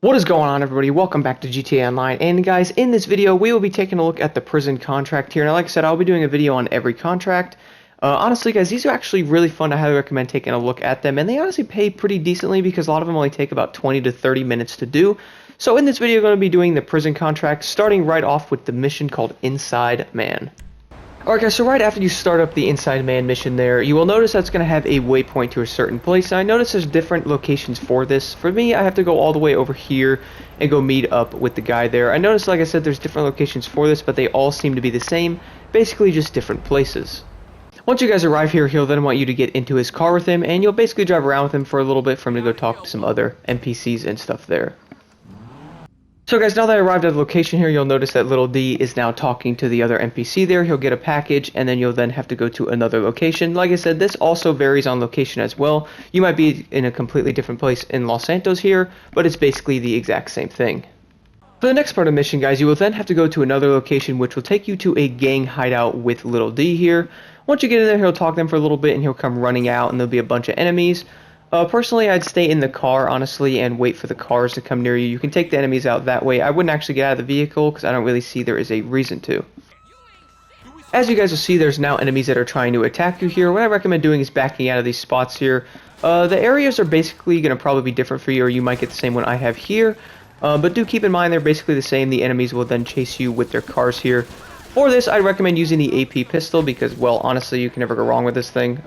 What is going on, everybody? Welcome back to GTA Online. And guys, in this video we will be taking a look at the prison contract here. Now, like I said, I'll be doing a video on every contract. Honestly guys, these are actually really fun. I highly recommend taking a look at them, and they honestly pay pretty decently because a lot of them only take about 20 to 30 minutes to do. So in this video, I'm going to be doing the prison contract, starting right off with the mission called Inside Man. Alright guys, so right after you start up the Inside Man mission there, you will notice that's going to have a waypoint to a certain place. And I notice there's different locations for this. For me, I have to go all the way over here and go meet up with the guy there. I noticed, like I said, there's different locations for this, but they all seem to be the same, basically just different places. Once you guys arrive here, he'll then want you to get into his car with him, and you'll basically drive around with him for a little bit for him to go talk to some other NPCs and stuff there. So guys, now that I arrived at the location here, you'll notice that Little D is now talking to the other NPC there. He'll get a package, and then you'll then have to go to another location. Like I said, this also varies on location as well. You might be in a completely different place in Los Santos here, but it's basically the exact same thing. For the next part of the mission, guys, you will then have to go to another location, which will take you to a gang hideout with Little D here. Once you get in there, he'll talk to them for a little bit, and he'll come running out, and there'll be a bunch of enemies. Personally, I'd stay in the car, honestly, and wait for the cars to come near you. You can take the enemies out that way. I wouldn't actually get out of the vehicle because I don't really see there is a reason to. As you guys will see, there's now enemies that are trying to attack you here. What I recommend doing is backing out of these spots here. The areas are basically going to probably be different for you, or you might get the same one I have here. But do keep in mind they're basically the same. The enemies will then chase you with their cars here. For this, I'd recommend using the AP pistol because, well, honestly, you can never go wrong with this thing.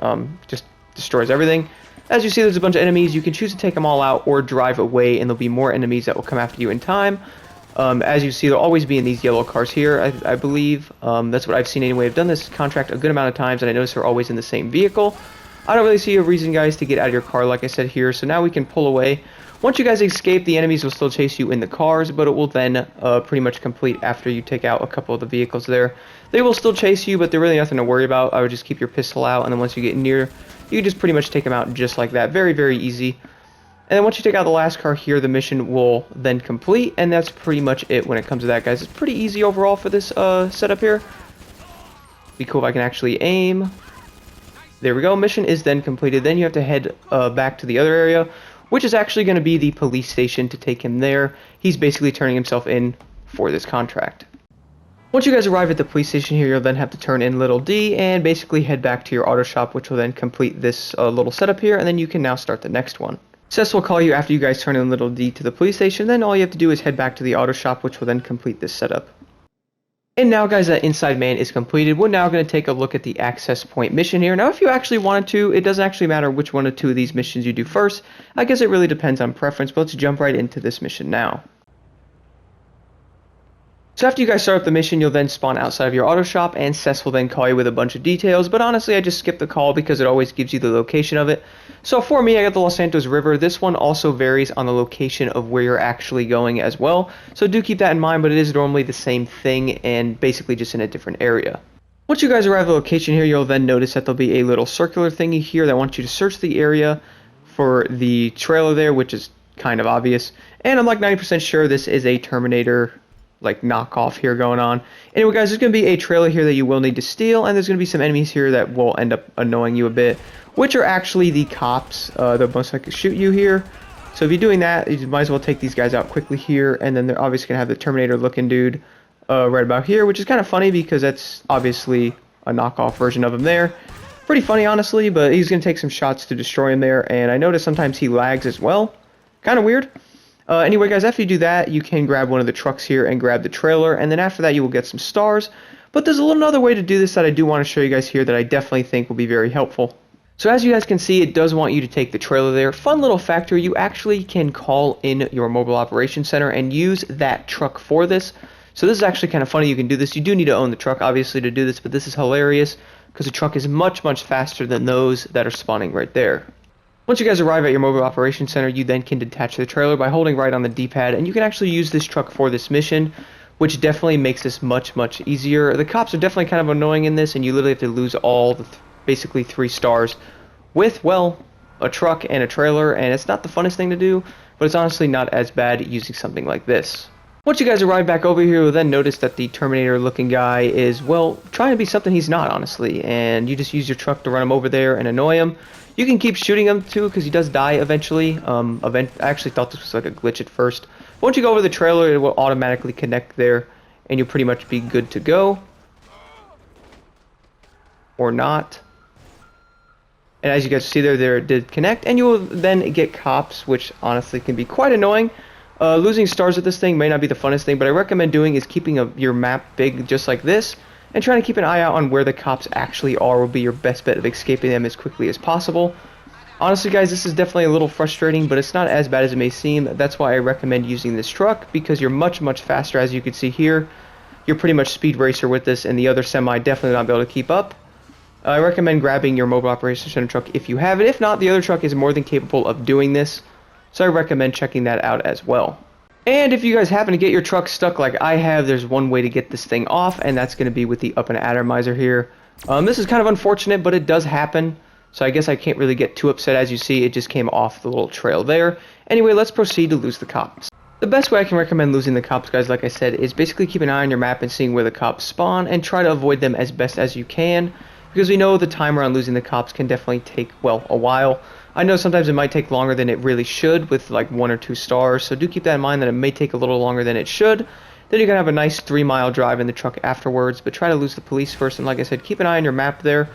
Just destroys everything. As you see, there's a bunch of enemies. You can choose to take them all out or drive away, and there'll be more enemies that will come after you in time. As you see, there'll always be in these yellow cars here, I believe. That's what I've seen anyway. I've done this contract a good amount of times, and I notice they're always in the same vehicle. I don't really see a reason, guys, to get out of your car, like I said here. So now we can pull away. Once you guys escape, the enemies will still chase you in the cars, but it will then pretty much complete after you take out a couple of the vehicles there. They will still chase you, but they're really nothing to worry about. I would just keep your pistol out, and then once you get near, you can just pretty much take them out just like that. Very, very easy. And then once you take out the last car here, the mission will then complete, and that's pretty much it when it comes to that, guys. It's pretty easy overall for this setup here. Be cool if I can actually aim. There we go. Mission is then completed. Then you have to head back to the other area, which is actually going to be the police station to take him there. He's basically turning himself in for this contract. Once you guys arrive at the police station here, you'll then have to turn in Little D and basically head back to your auto shop, which will then complete this little setup here, and then you can now start the next one. Cess will call you after you guys turn in Little D to the police station. Then all you have to do is head back to the auto shop, which will then complete this setup. And now, guys, that Inside Man is completed. We're now going to take a look at the access point mission here. Now, if you actually wanted to, it doesn't actually matter which one or two of these missions you do first. I guess it really depends on preference, but let's jump right into this mission now. So after you guys start up the mission, you'll then spawn outside of your auto shop, and Cess will then call you with a bunch of details, but honestly, I just skip the call because it always gives you the location of it. So for me, I got the Los Santos River. This one also varies on the location of where you're actually going as well, so do keep that in mind, but it is normally the same thing and basically just in a different area. Once you guys arrive at the location here, you'll then notice that there'll be a little circular thingy here that wants you to search the area for the trailer there, which is kind of obvious, and I'm like 90% sure this is a Terminator like knockoff here going on. Anyway, guys, there's going to be a trailer here that you will need to steal, and there's going to be some enemies here that will end up annoying you a bit, which are actually the cops. They'll most likely shoot you here. So if you're doing that, you might as well take these guys out quickly here, and then they're obviously going to have the Terminator looking dude right about here, which is kind of funny because that's obviously a knockoff version of him there. Pretty funny, honestly, but he's going to take some shots to destroy him there, and I notice sometimes he lags as well. Kind of weird. Anyway, guys, after you do that, you can grab one of the trucks here and grab the trailer, and then after that you will get some stars. But there's another way to do this that I do want to show you guys here that I definitely think will be very helpful. So as you guys can see, it does want you to take the trailer there. Fun little factor, you actually can call in your mobile operations center and use that truck for this. So this is actually kind of funny you can do this. You do need to own the truck, obviously, to do this, but this is hilarious because the truck is much, much faster than those that are spawning right there. Once you guys arrive at your mobile operations center, you then can detach the trailer by holding right on the D-pad, and you can actually use this truck for this mission, which definitely makes this much, much easier. The cops are definitely kind of annoying in this, and you literally have to lose all the basically 3 stars with, well, a truck and a trailer, and it's not the funnest thing to do, but it's honestly not as bad using something like this. Once you guys arrive back over here, you'll then notice that the Terminator-looking guy is, well, trying to be something he's not, honestly, and you just use your truck to run him over there and annoy him. You can keep shooting him too, because he does die eventually. I actually thought this was like a glitch at first, Once you go over the trailer, it will automatically connect there, and you'll pretty much be good to go. Or not. And as you guys see there it did connect, and you will then get cops, which honestly can be quite annoying. Losing stars with this thing may not be the funnest thing, but I recommend doing is keeping your map big just like this, and trying to keep an eye out on where the cops actually are will be your best bet of escaping them as quickly as possible. Honestly guys, this is definitely a little frustrating, but it's not as bad as it may seem. That's why I recommend using this truck, because you're much faster. As you can see here, you're pretty much speed racer with this, and the other semi definitely not be able to keep up. I recommend grabbing your mobile operations center truck if you have it. If not, the other truck is more than capable of doing this, so I recommend checking that out as well. And if you guys happen to get your truck stuck like I have, there's one way to get this thing off, and that's going to be with the up and atomizer here. This is kind of unfortunate, but it does happen, so I guess I can't really get too upset. As you see, it just came off the little trail there. Anyway, let's proceed to lose the cops. The best way I can recommend losing the cops, guys, like I said, is basically keep an eye on your map and seeing where the cops spawn, and try to avoid them as best as you can, because we know the timer on losing the cops can definitely take, well, a while. I know sometimes it might take longer than it really should with like 1 or 2 stars, so do keep that in mind that it may take a little longer than it should. Then you're going to have a nice 3-mile drive in the truck afterwards, but try to lose the police first, and like I said, keep an eye on your map there.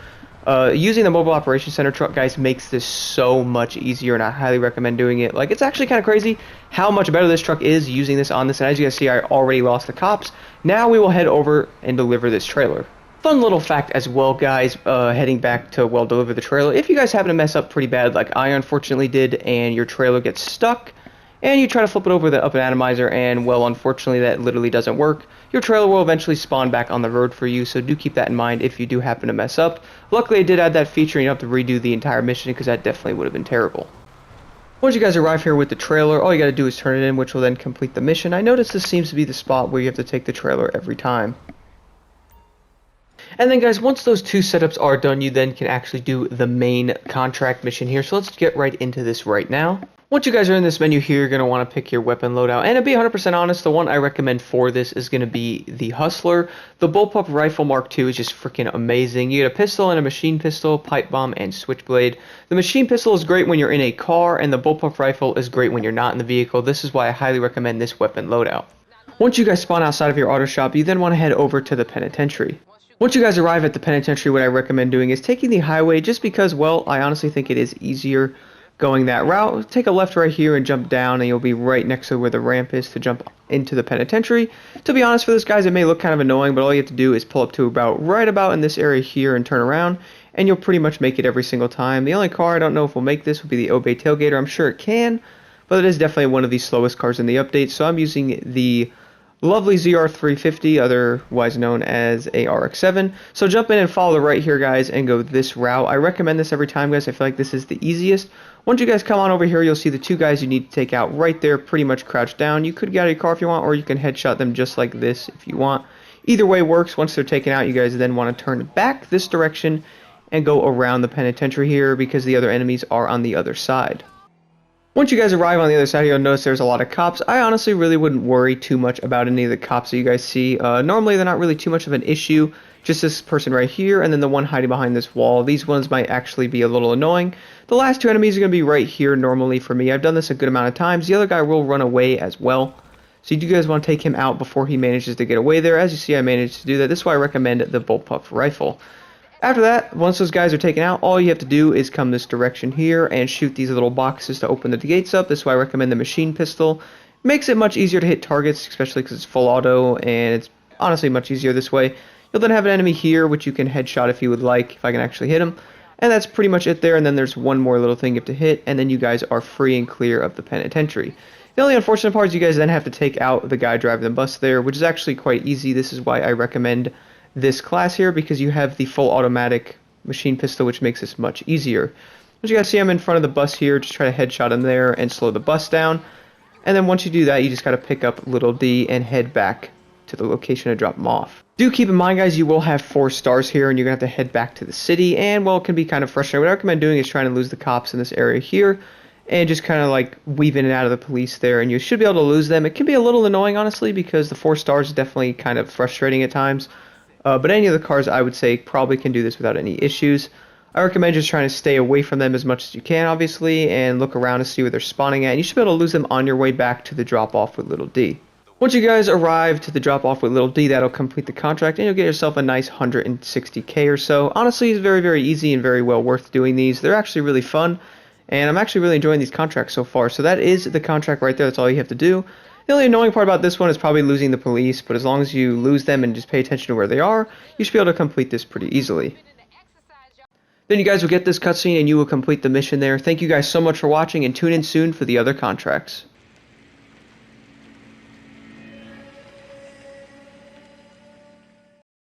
Using the mobile operations center truck, guys, makes this so much easier, and I highly recommend doing it. Like, it's actually kind of crazy how much better this truck is using this on this, and as you guys see, I already lost the cops. Now we will head over and deliver this trailer. Fun little fact as well, guys, heading back to, well, deliver the trailer. If you guys happen to mess up pretty bad like I unfortunately did, and your trailer gets stuck, and you try to flip it over the up and atomizer, and, well, unfortunately that literally doesn't work, your trailer will eventually spawn back on the road for you, so do keep that in mind if you do happen to mess up. Luckily I did add that feature, and you don't have to redo the entire mission, because that definitely would have been terrible. Once you guys arrive here with the trailer, all you gotta do is turn it in, which will then complete the mission. I notice this seems to be the spot where you have to take the trailer every time. And then guys, once those 2 setups are done, you then can actually do the main contract mission here. So let's get right into this right now. Once you guys are in this menu here, you're going to want to pick your weapon loadout. And to be 100% honest, the one I recommend for this is going to be the Hustler. The Bullpup Rifle Mark II is just freaking amazing. You get a pistol and a machine pistol, pipe bomb, and switchblade. The machine pistol is great when you're in a car, and the Bullpup Rifle is great when you're not in the vehicle. This is why I highly recommend this weapon loadout. Once you guys spawn outside of your auto shop, you then want to head over to the penitentiary. Once you guys arrive at the penitentiary, what I recommend doing is taking the highway, just because, well, I honestly think it is easier going that route. Take a left right here and jump down, and you'll be right next to where the ramp is to jump into the penitentiary. To be honest, for this, guys, it may look kind of annoying, but all you have to do is pull up to right about in this area here and turn around, and you'll pretty much make it every single time. The only car I don't know if will make this would be the Obey Tailgater. I'm sure it can, but it is definitely one of the slowest cars in the update, so I'm using the lovely ZR350, otherwise known as a RX-7. So jump in and follow the right here, guys, and go this route. I recommend this every time, guys. I feel like this is the easiest. Once you guys come on over here, you'll see the 2 guys you need to take out right there, pretty much crouched down. You could get out of your car if you want, or you can headshot them just like this if you want. Either way works. Once they're taken out, you guys then want to turn back this direction and go around the penitentiary here, because the other enemies are on the other side. Once you guys arrive on the other side, you'll notice there's a lot of cops. I honestly really wouldn't worry too much about any of the cops that you guys see. Normally, they're not really too much of an issue. Just this person right here, and then the one hiding behind this wall. These ones might actually be a little annoying. The last 2 enemies are going to be right here normally for me. I've done this a good amount of times. The other guy will run away as well. So you do guys want to take him out before he manages to get away there. As you see, I managed to do that. This is why I recommend the Bullpup Rifle. After that, once those guys are taken out, all you have to do is come this direction here and shoot these little boxes to open the gates up. This is why I recommend the machine pistol. Makes it much easier to hit targets, especially because it's full auto, and it's honestly much easier this way. You'll then have an enemy here, which you can headshot if you would like, if I can actually hit him. And that's pretty much it there, and then there's one more little thing you have to hit, and then you guys are free and clear of the penitentiary. The only unfortunate part is you guys then have to take out the guy driving the bus there, which is actually quite easy. This is why I recommend this class here, because you have the full automatic machine pistol, which makes this much easier. As you guys see, I'm in front of the bus here. Just try to headshot him there and slow the bus down. And then once you do that, you just got to pick up little D and head back to the location to drop him off. Do keep in mind, guys, you will have 4 stars here, and you're going to have to head back to the city. And, well, it can be kind of frustrating. What I recommend doing is trying to lose the cops in this area here, and just kind of like weave in and out of the police there, and you should be able to lose them. It can be a little annoying, honestly, because the 4 stars is definitely kind of frustrating at times. But any of the cars, I would say, probably can do this without any issues. I recommend just trying to stay away from them as much as you can, obviously, and look around to see where they're spawning at. And you should be able to lose them on your way back to the drop-off with Little D. Once you guys arrive to the drop-off with Little D, that'll complete the contract, and you'll get yourself a nice 160k or so. Honestly, it's very, very easy and very well worth doing these. They're actually really fun, and I'm actually really enjoying these contracts so far. So that is the contract right there. That's all you have to do. The only annoying part about this one is probably losing the police, but as long as you lose them and just pay attention to where they are, you should be able to complete this pretty easily. Then you guys will get this cutscene and you will complete the mission there. Thank you guys so much for watching, and tune in soon for the other contracts.